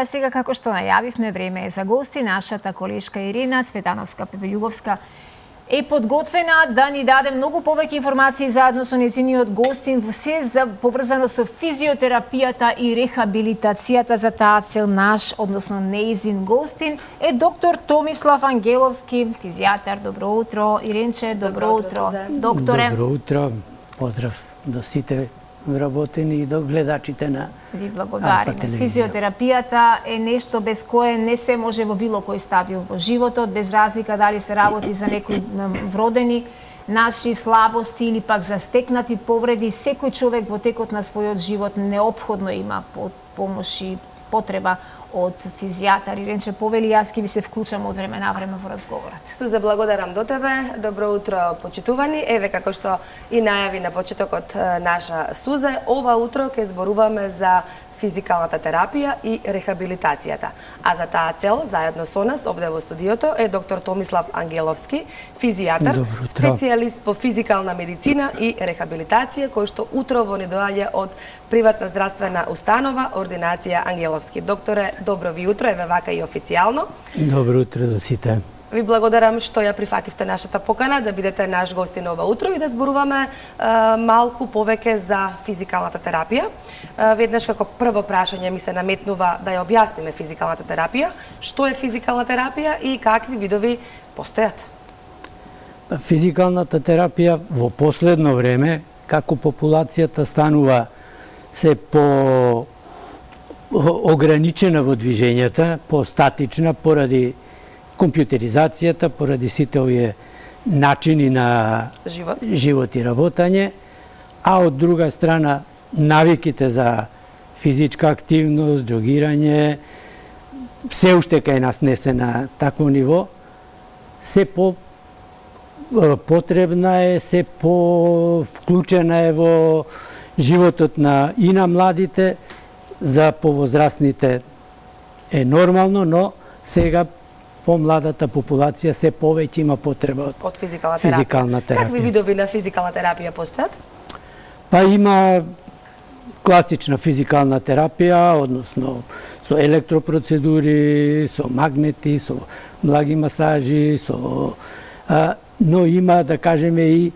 а сега како што најавивме, време е за гости. Нашата колешка Ирина Цветановска-Пепелјубовска е подготвена да ни даде многу повеќе информации заедно со нејзиниот гостин во се за поврзано со физиотерапијата и рехабилитацијата. За таа цел наш, односно нејзин гостин е доктор Томислав Ангеловски, физијатар. Добро утро, Иринче, добро утро. Докторе. Добро утро, поздрав до сите вработени и до гледачите на Ви благодариме. Физиотерапијата е нешто без кое не се може во било кој стадиум во животот, без разлика дали се работи за некои вродени наши слабости или пак за стекнати повреди. Секој човек во текот на својот живот неопходно има помош и потреба од физијатар. Иринче, повели, јас ќе ви се вклучам од време на време во разговорот. Суза, благодарам до тебе. Добро утро, почитувани. Еве, како што и најави на почетокот наша Суза, ова утро ќе зборуваме за физикалната терапија и рехабилитацијата. А за таа цел, заедно со нас, овде во студиото, е доктор Томислав Ангеловски, физијатар, специјалист по физикална медицина и рехабилитација, кој што утрово ни доаѓа од приватна здравствена установа, ординација Ангеловски. Докторе, добро ви утро, еве вака и официјално. Добро утро за сите. Ви благодарам што ја прифативте нашата покана да бидете наш гостин ова утро и да зборуваме малку повеќе за физикалната терапија. Веднаш како прво прашање ми се наметнува да ја објасниме физикалната терапија. Што е физикална терапија и какви видови постојат? Физикалната терапија во последно време, како популацијата станува се по ограничена во движењата, по статична поради компјутеризацијата, поради сите овие начини на живот и работање, а од друга страна навиките за физичка активност, джогирање, се уште кај нас не се на такво ниво, се потребна е, се вклучена е во животот и на младите, за повозрастните е нормално, но сега помладата популација се повеќе има потреба од физикална терапија. Какви видови на физикална терапија постојат? Па има класична физикална терапија, односно со електропроцедури, со магнети, со благи масажи, но има, да кажеме, и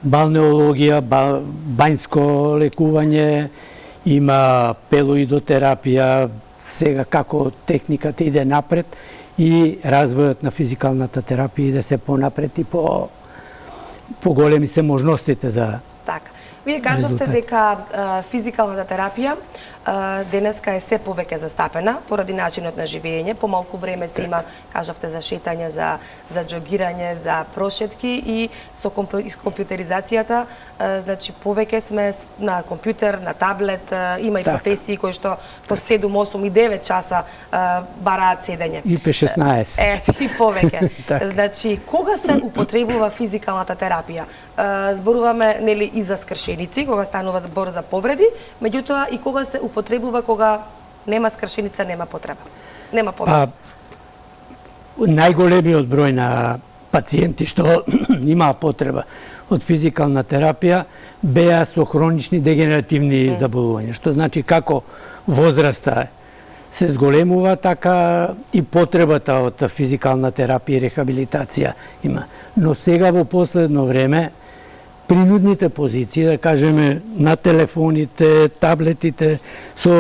балнеологија, бањско лекување, има пелоидотерапија, сега како техниката иде напред, и развојот на физикалната терапија иде се понапред и поголеми се можностите за така. Вие кажавте дека физикалната терапија денеска е се повеќе застапена поради начинот на живење, помалку време се има, кажавте, за шетање, за джогирање, за прошетки и со компјутеризацијата, значи повеќе сме на компјутер, на таблет, има и професии кои што по 7, 8 и 9 часа бараат седење. И по 16. И повеќе. Значи, кога се употребува физикалната терапија? Зборуваме, нели, и за скршеници, кога станува збор за повреди, меѓутоа и кога се употребува кога нема скршеница, нема потреба. Нема повреда. Најголемиот број на пациенти што имаа потреба од физикална терапија беа со хронични дегенеративни заболувања, што значи како возраста се зголемува, така и потребата од физикална терапија и рехабилитација има. Но сега во последно време принудните позиции, да кажеме, на телефоните, таблетите, со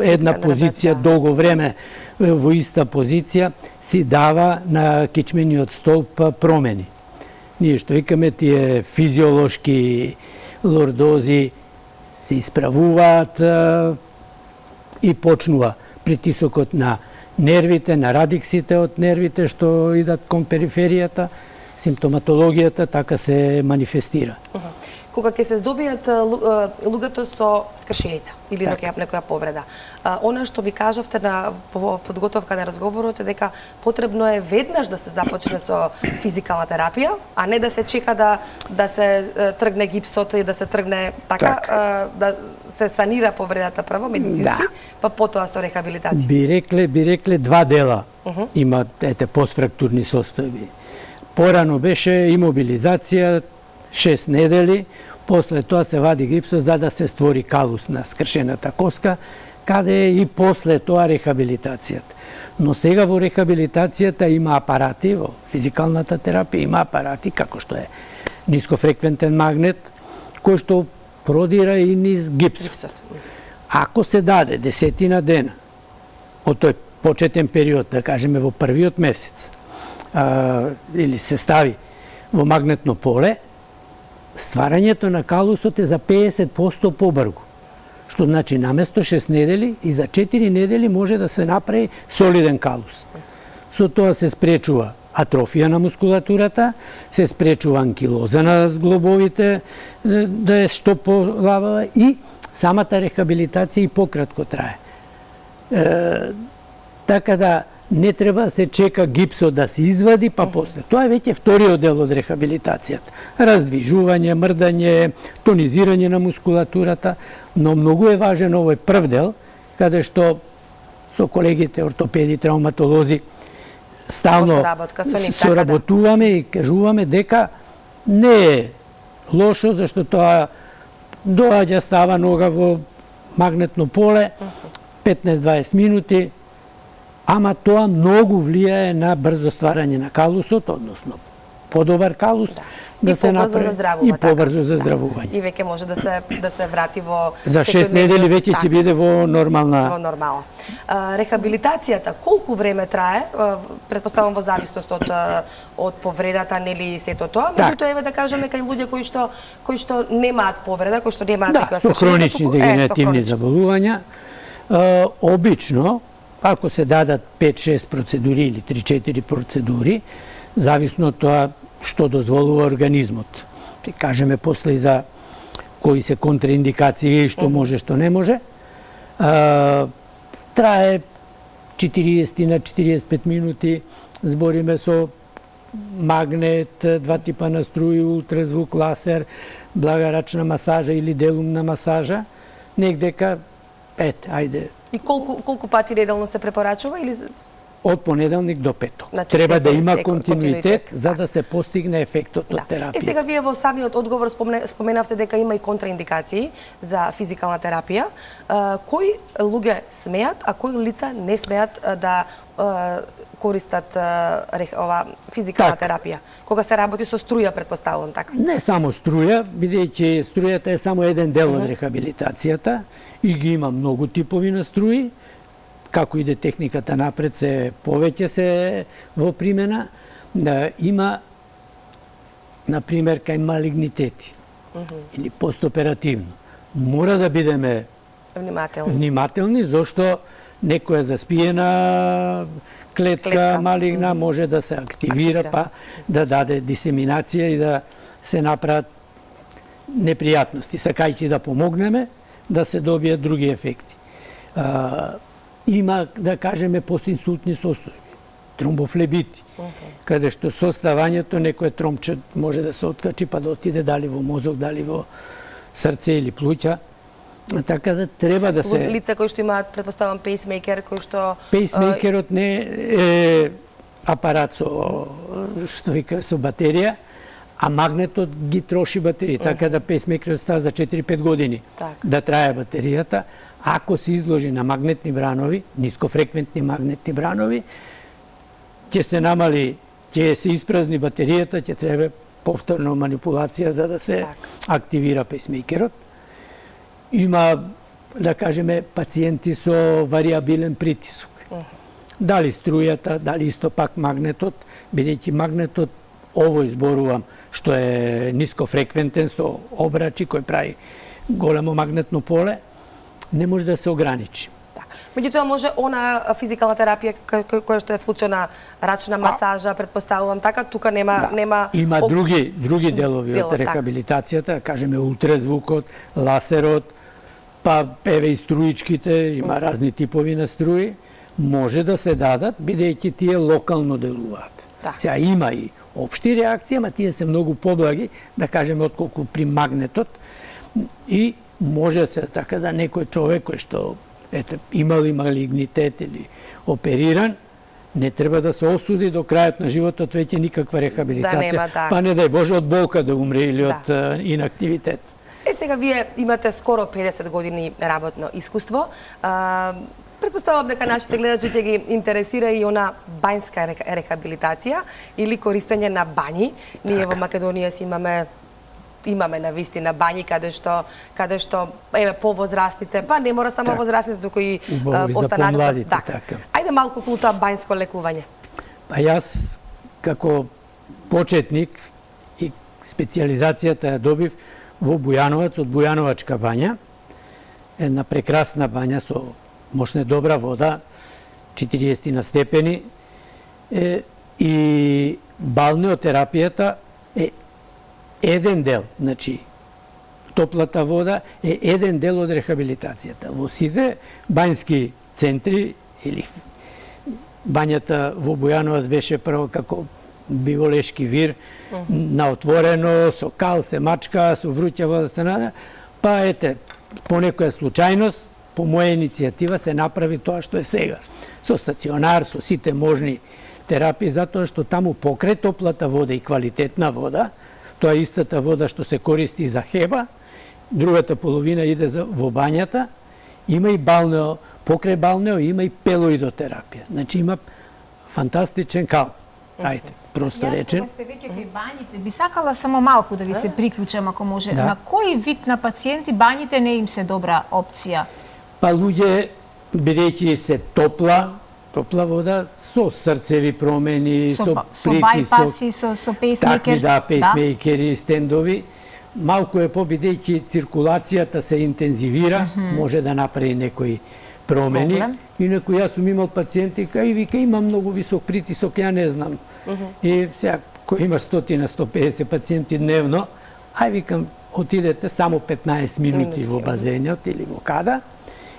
една позиција долго време во иста позиција, си дава на кичмениот столб промени. Ние што викаме, тие физиолошки лордози се исправуваат и почнува притисокот на нервите, на радиксите од нервите што идат кон периферијата, симптоматологијата така се манифестира. Кога ќе се здобијат луѓето со скршеница или некоја повреда, она што ви кажавте во подготовка на разговорот е дека потребно е веднаш да се започне со физикална терапија, а не да се чека да се тргне гипсот и да се тргне да се санира повредата прво медицински, па потоа со рехабилитација. Би рекле два дела има постфрактурни состојби. Порано беше имобилизација 6 недели, после тоа се вади гипсот за да се створи калус на скршената коска, каде е и после тоа рехабилитацијата. Но сега во рехабилитацијата има апарати, во физикалната терапија има апарати, како што е нискофреквентен магнет, кој што продира и низ гипсот. Ако се даде 10 дена од тој почетен период, да кажеме во првиот месец, или се стави во магнетно поле, стварањето на калусот е за 50% побрзо. Што значи наместо 6 недели и за 4 недели може да се направи солиден калус. Со тоа се спречува атрофија на мускулатурата, се спречува анкилоза на зглобовите, да е што полабава и самата рехабилитација и пократко трае. Така да не треба да се чека гипсот да се извади, па после. Тоа е веќе вториот дел од рехабилитацијата. Раздвижување, мрдање, тонизирање на мускулатурата, но многу е важен овој прв дел, каде што со колегите ортопеди, травматолози стално соработуваме и кажуваме дека не е лошо, зашто тоа доаѓа, става нога во магнетно поле, 15-20 минути, ама тоа многу влијае на брзо стварање на калусот, односно подобар калус, да се направи и побрзо за здравување. И веќе може да се врати во за 6 недели веќе ќе биде во нормална. Рехабилитацијата колку време трае? Претпоставам во зависност од повредата, нели и сето тоа. Меѓутоа еве да кажеме кај луѓе кои што немаат повреда, кои што немаат некоја со хронични дегенеративни заболувања, обично ако се дадат 5-6 процедури или 3-4 процедури, зависно од тоа што дозволува организмот. Ти кажеме после и за кои се контраиндикации и што може, што не може. Трае 40 на 45 минути, збориме со магнет, два типа на струи, ултразвук, ласер, благарачна масажа или делумна масажа, негдека, ајде. И колку пати неделно се препорачува или од понеделник до петок. Значи, треба да има континуитет за да се постигне ефектот од терапија. Сега вие во самиот одговор споменавте дека има и контраиндикации за физикална терапија. Кои луѓе смеат, а кои лица не смеат да користат ова физикална терапија? Кога се работи со струја, претпоставувам така? Не само струја, бидејќи струјата е само еден дел од рехабилитацијата и ги има многу типови на струи. Како иде техниката напред, се повеќе се во примена. Има, например, кај малигнитети или постоперативно. Мора да бидеме внимателни, зашто некоја заспиена клетка малигна може да се активира, па да даде дисеминација и да се направат непријатности. Сакајќи да помогнеме, да се добијат други ефекти. Има, да кажеме, постинсултни состојби, тромбофлебити, каде што составањето некој тромче може да се откачи па да отиде дали во мозок, дали во срце или плуќа. Така да треба да се... Лица кои што имаат, претпоставам, пейсмейкер, кои што... Пейсмейкерот не е апарат со батерија, а магнетот ги троши батерија, така да пейсмейкерот става за 4-5 години да трае батеријата. Ако се изложи на магнетни бранови, нискофреквентни магнетни бранови, ќе се намали, ќе се испразни батеријата, ќе треба повторно манипулација за да се активира пейсмейкерот. Има, да кажеме, пациенти со вариабилен притисок. Дали струјата, дали исто пак магнетот, бидејќи магнетот, овој зборувам, што е нискофреквентен со обрачи кој прави големо магнетно поле, не може да се ограничи. Меѓутоа може она физикална терапија која што е вклучена рачна масажа, претпоставувам така, тука нема Има други делови од рехабилитацијата, кажеме ултразвукот, ласерот, па еве и струичките, има разни типови на струи, може да се дадат бидејќи тие локално делуваат. Сега има и општи реакции, ама тие се многу поблаги, да кажеме, отколку при магнетот, и може се така да некој човек кој што имал малигнитет или опериран, не треба да се осуди до крајот на животот веќе никаква рехабилитација, па не дај Боже од болка да умре или од инактивитет. Сега вие имате скоро 50 години работно искуство. Предпоставам дека нашите гледачи ќе ги интересира и она бањска рехабилитација или користење на бањи. Ние во Македонија си имаме на вистина бањи каде што еве повозрастните, па не мора само возрастните, туку и останатите. Така. Ајде малку околу тоа бањско лекување. Па јас како почетник и специјализацијата ја добив во Бујановац од Бујановачка бања. Една прекрасна бања со мощна добра вода, 40 на степени, и балнеотерапијата е еден дел, значи топлата вода е еден дел од рехабилитацијата. Во сите бањски центри или бањата во Бујановац беше прво како биволешки вир, на отворено, со кал се мачка, со вруќа вода се нада, па ете, по некоја случајност, по моја иницијатива се направи тоа што е сега. Со стационар, со сите можни терапии, затоа што таму покрај топлата вода и квалитетна вода, тоа е истата вода што се користи за хеба, другата половина иде во бањата, има и балнео, покрај балнео има и пелоидотерапија. Значи има фантастичен кал. Ајде, просто речен. Јас кога сте веќе кај бањите, би сакала само малку да ви се приклучам, ако може. Да. На кој вид на пациенти бањите не им се добра опција? Па луѓе, бидејќи се топла вода, со срцеви промени, со притисок, байпаси, со пейсмейкер. такви да, пейсмейкери, стендови, малку е бидејќи циркулацијата се интензивира, може да направи некои промени. Проблем. Инаку јас сум имал пациенти кај вика има многу висок притисок, ја не знам. И сега кој има 100-150 пациенти дневно, ај викам отидете само 15 минути во базенот или во када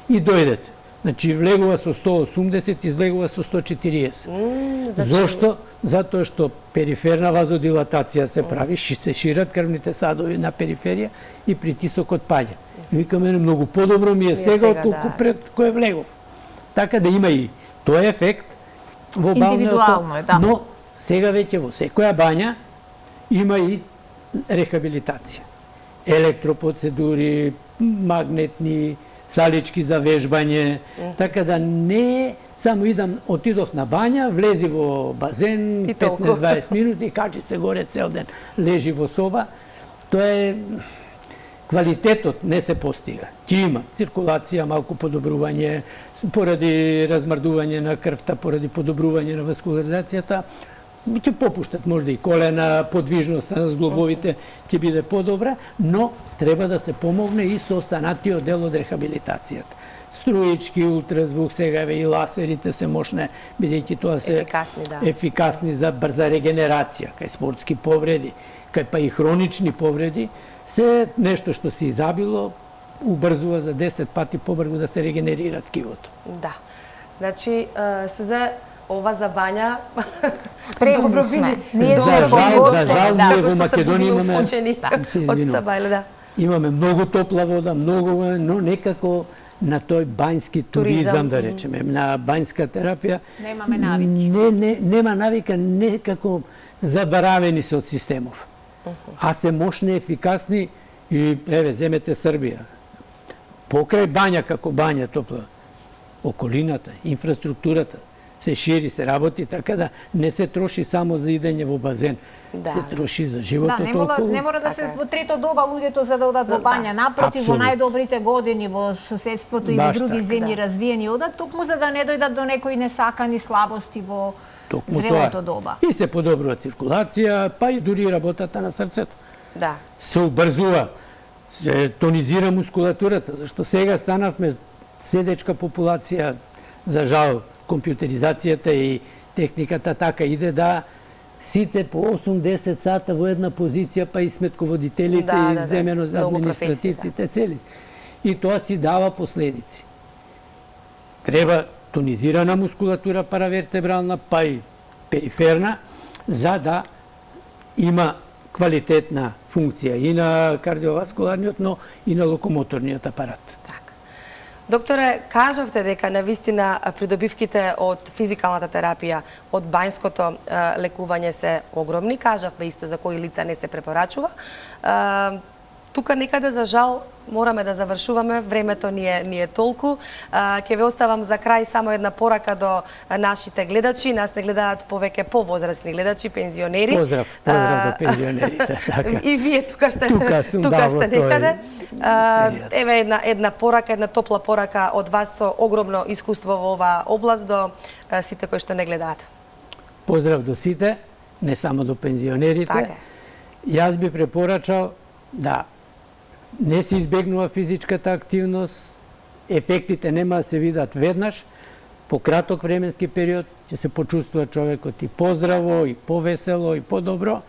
и дојдете. Значи влегува со 180, излегува со 140. Зошто? Затоа што периферна вазодилатација се прави, се шират крвните садови на периферија и притисокот паѓа. Викаме, многу подобро ми е сега отколку пред кој влегов. Така да има и тој ефект во балнеото, но сега веќе во секоја бања има и рехабилитација. Електропроцедури, магнетни, салички за вежбање, така да не само отидов на бања, влези во базен, 15-20 минути, качи се горе цел ден, лежи во соба. Тоа е квалитетот не се постига. Ќе има циркулација, малку подобрување, поради размрдување на крвта, поради подобрување на васкуларизацијата, ќе попуштат можда и колена, подвижноста на зглобовите ќе биде подобра, но треба да се помогне и со останатиот дел од рехабилитацијата. Струички, ултразвук, сега и ласерите се мощне, бидејќи тоа се ефикасни за брза регенерација, кај спортски повреди, кај па и хронични повреди, се нешто што се изабило, убрзува за 10 пати побрзо да се регенерира ткивото. Да. Значи, Сузе, ова за бања спремни сме. За жал, ние во Македонија имаме, се извинувам, имаме многу топла вода, многу, но некако на тој бањски туризам, да речеме, на бањска терапија, немаме навики. Нема навика, некако забаравени се од системов. А се мощни, ефикасни и, еве, земете Србија. Покрај бања како бања топла, околината, инфраструктурата, се шири, се работи, така да не се троши само за идење во базен, се троши за животот околу. Не мора да се во трето доба луѓето за да одат во бања. Напротив, во најдобрите години во соседството и во други земји развиени одат, токму за да не дојдат до некои несакани слабости во зрелото доба. И се подобрува циркулација, па и дури работата на срцето. Да. Се убрзува, се тонизира мускулатурата, зашто сега станавме седечка популација, за жал, компјутеризацијата и техниката така иде да сите по 8-10 сата во една позиција, па и сметководителите и земено административците цели. И тоа си дава последици. Треба тонизирана мускулатура паравертебрална, па и периферна, за да има квалитетна функција и на кардиоваскуларниот, но и на локомоторниот апарат. Докторе, кажавте дека навистина придобивките од физикалната терапија, од бањското лекување се огромни. Кажавме исто за кои лица не се препорачува. тука некаде за жал мораме да завршуваме, времето ни е толку. Ќе ве оставам за крај само една порака до нашите гледачи. Нас не гледаат повеќе повозрастни гледачи, пензионери. Поздрав до пензионерите. Така. И вие тука сте некаде. Еве една порака, една топла порака од вас со огромно искуство во оваа област до сите кои што не гледаат. Поздрав до сите, не само до пензионерите. Така. Јас би препорачал да не се избегнува физичката активност, ефектите нема да се видат веднаш, по краток временски период ќе се почувствува човекот и поздраво, и повесело, и подобро.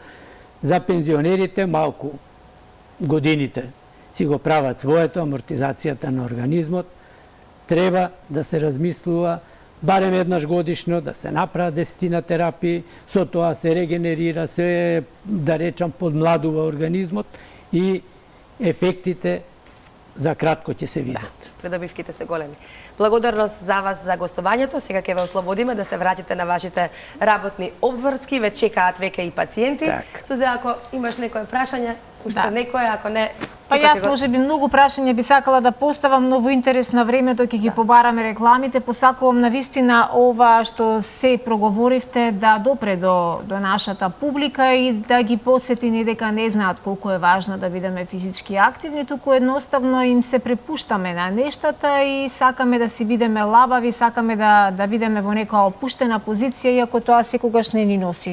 За пензионерите малку годините си го прават своето, амортизацијата на организмот. Треба да се размислува барем еднаш годишно, да се направат 10 терапии, со тоа се регенерира, се, да речам, подмладува организмот и ефектите за кратко ќе се видат. Да, придобивките се големи. Благодарност за вас за гостувањето. Сега ќе ве ослободиме да се вратите на вашите работни обврски. Ве чекаат веќе и пациенти. Так. Сузе, ако имаш некое прашање, уште некое, ако не... Па јас може би многу прашања би сакала да поставам, но во интерес на времето ќе ги побараме рекламите. Посакувам навистина ова што се проговоривте да допре до нашата публика и да ги потсети ни дека не знаат колку е важно да бидеме физички активни, туку едноставно им се препуштаме на нештата и сакаме да си бидеме лабави, сакаме да бидеме во некоја опуштена позиција, иако тоа секогаш не ни носи